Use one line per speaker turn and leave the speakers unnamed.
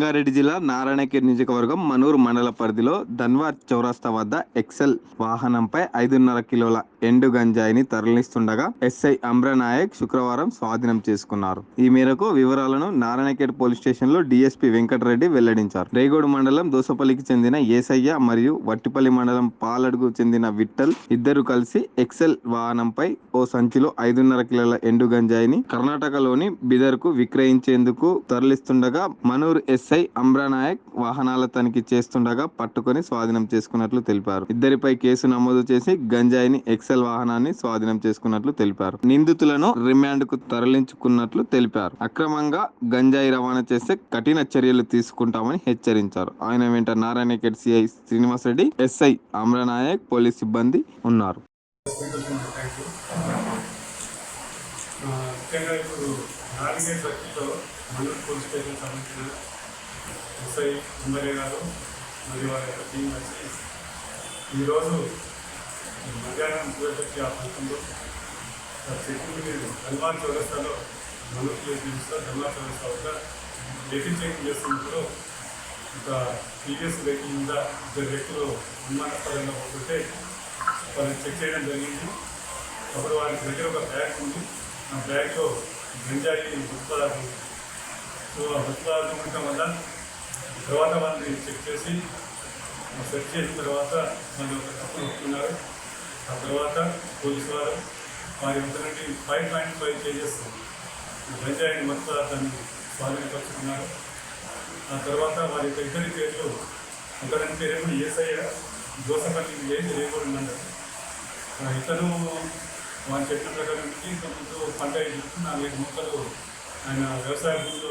రంగారెడ్డి జిల్లా నారాయణఖేడ్ నియోజకవర్గం మనూరు మండల పరిధిలో ధన్వార్ చౌరస్తా వద్ద ఎక్సెల్ వాహనంపై 5.5 కిలోల ఎండు గంజాయిని తరలిస్తుండగా ఎస్ఐ అమ్రనాయక్ శుక్రవారం స్వాధీనం చేసుకున్నారు. ఈ మేరకు వివరాలను నారాయణఖేడ్ పోలీస్ స్టేషన్ లో డీఎస్పీ వెంకటరెడ్డి వెల్లడించారు. రేగోడు మండలం దోసపల్లికి చెందిన ఏసయ్య మరియు వట్టిపల్లి మండలం పాలడుకు చెందిన విఠల్ ఇద్దరు కలిసి ఎక్సెల్ వాహనంపై ఓ సంచిలో 5.5 కిలోల ఎండు గంజాయిని కర్ణాటకలోని బిదర్ కు విక్రయించేందుకు తరలిస్తుండగా మనూర్ ఎస్ఐ అమ్రనాయక్ వాహనాల తనిఖీ చేస్తుండగా పట్టుకొని స్వాధీనం చేసుకున్నట్లు తెలిపారు. ఇద్దరిపై కేసు నమోదు చేసి గంజాయిని ఎక్సెల్ వాహనాన్ని స్వాధీనం చేసుకున్నట్లు తెలిపారు. నిందితులను రిమాండ్ కు తరలించుకున్నట్లు తెలిపారు. అక్రమంగా గంజాయి రవాణా చేస్తే కఠిన చర్యలు తీసుకుంటామని హెచ్చరించారు. ఆయన వెంట Narayankhed CI Srinivasareddy, SI Amranayak, police సిబ్బంది ఉన్నారు.
ముఖ్యంగా ఇప్పుడు నారాయణఖేడ్ సర్కిల్లో మనూర్ పోలీస్ స్టేషన్ సంబంధించిన ఎస్ఐ ఉమ్మరే గారు మరియు వారి యొక్క టీం వచ్చి ఈరోజు మధ్యాహ్నం 2:30 ఆ ప్రాంతంలో చెకింగ్ ధన్వార్ చౌరస్తాలో మనూర్ పిలుస్తారు. ధన్వార్ చౌరస్తా వద్ద వెహికల్ చెకింగ్ చేస్తున్నప్పుడు ఒక టీవీఎస్ వెహికల్ మీద ఇద్దరు వ్యక్తులు అనుమానాస్పదంగా పోతుంటే వాళ్ళని చెక్ చేయడం జరిగింది. అప్పుడు వారి దగ్గర ఒక బ్యాగ్ ఉంది. ఆ బ్యాగ్లో గంజాయి గుర్తుపడాలి. సో ఆ గుర్తుపడాలి ఉండటం వల్ల తర్వాత వాళ్ళని చెక్ చేసి సెర్చ్ చేసిన తర్వాత వాళ్ళు ఒక తప్పులు ఒప్పుకున్నారు. ఆ తర్వాత పోలీసు వారు వారి వద్ద నుండి 5.5 కేజెస్ గంజాయిని మొత్తాన్ని స్వాధీనపరుచుకున్నారు. ఆ తర్వాత వారి యొక్క ఇద్దరి పేర్లు ఒకరి పేరేమో ఏసయ్య దోసపల్లి విలేజ్ రేగోడు మండలం. ఇతను వాళ్ళు చెప్పిన ప్రకారం ఇంతకుముందు పంట 4 మొక్కలు ఆయన వ్యవసాయ భూమిలో